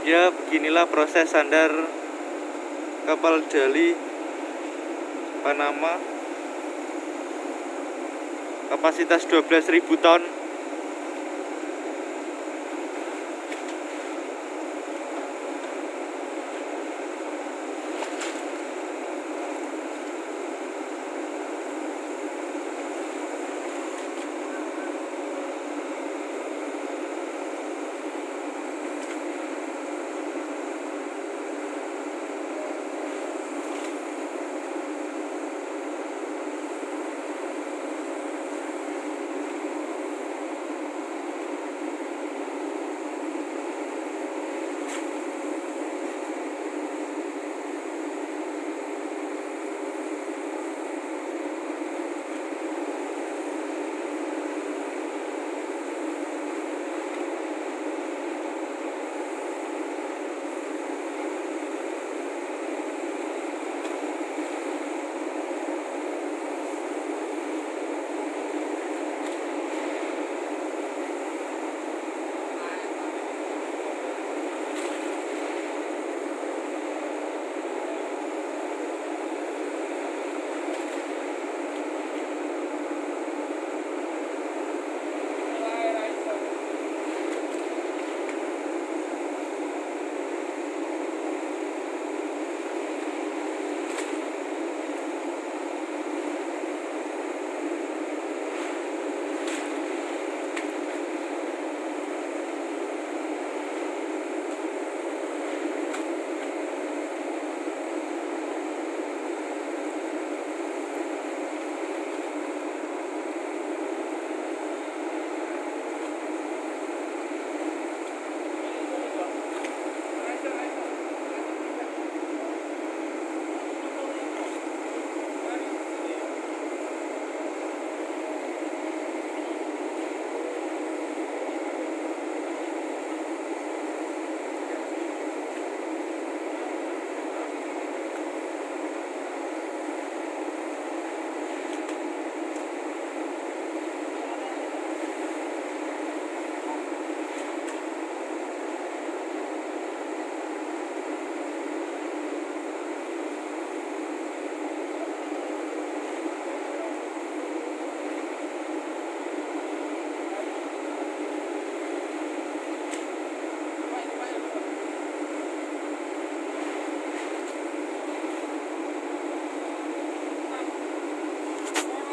Ya, beginilah proses sandar kapal Dali Panama, kapasitas 12.000 ton.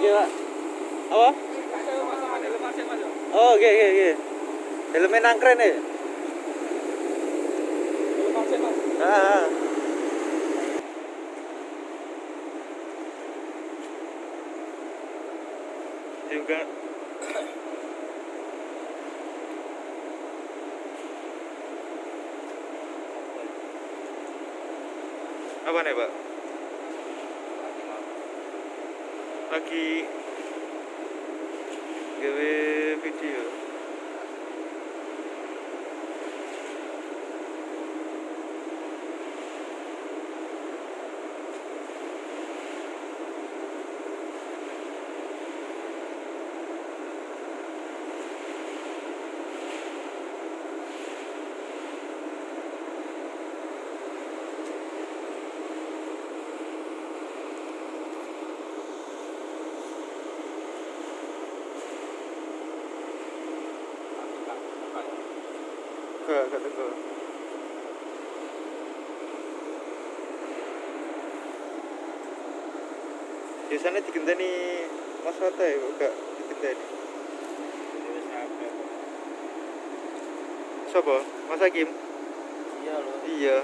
Iya, Pak. Apa? Oh, oke, oke, oke. Helmnya nangkren ya? Ah. Juga apa nih, Pak? Lagi gawe video. Gak teko. Biasanya digenteni Mas Wata ya, kok gak digenteni. Siapa? Mas Hakim? Iya loh. Iya.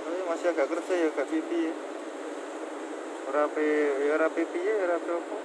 Tapi masih agak kerja ya, gak pipi ya. Ora pipi ya, ora apa.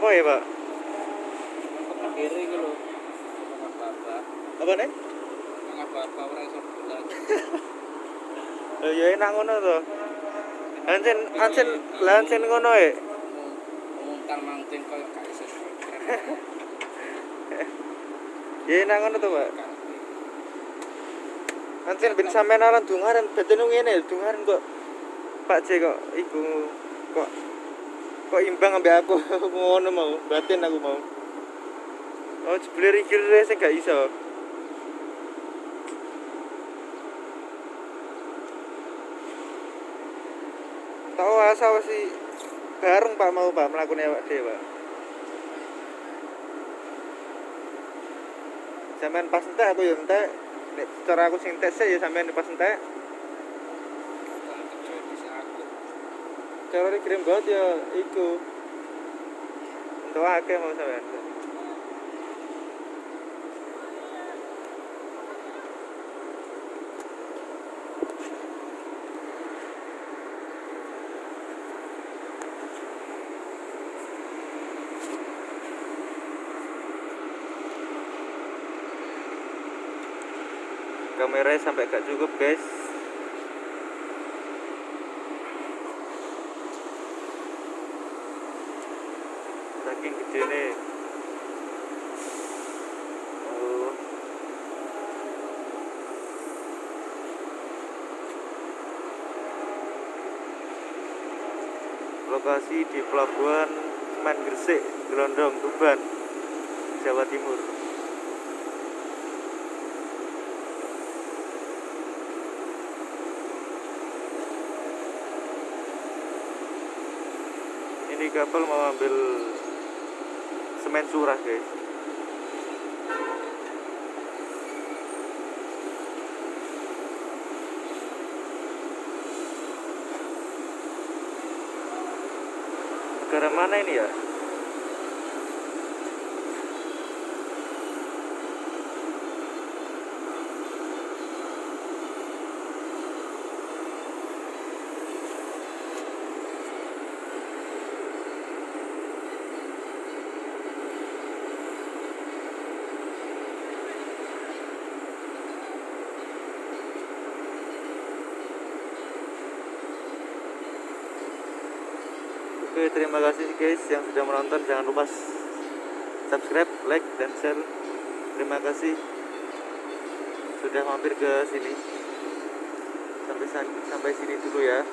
apa ya Pak? Kok kiri iki lho. Apa-apa. Apa nih? Apa-apa ora iso bulan. Ya enak ngono to. Lancen ngono e. Muntang mangting koyo gak iso. Ya enak ngono to Pak. Lancen ben sampean aran dungaren badan ngene dungaren kok Pak C kok iku kok imbang ambek aku ngono mau batin aku mau. Oh jebule rigir sing gak iso. Tahu asa sih bareng Pak mau Pak melakukan awak dhewe Pak. Sampean pas entek aku yo entek. Nek cara aku sing entek sih ya sampean pas entek. Cara dikirim banget ya iku. Untuk akeh mau sampean. Kameranya sampai gak cukup guys. Saking gede nih. Oh. Lokasi di Pelabuhan Semen Gresik, Gelondong, Tuban, Jawa Timur. Ini kapal mau ambil semen surah guys. Negara mana ini ya? Oke, terima kasih guys yang sudah menonton. Jangan lupa subscribe, like, dan share. Terima kasih sudah mampir ke sini. Sampai sini dulu ya.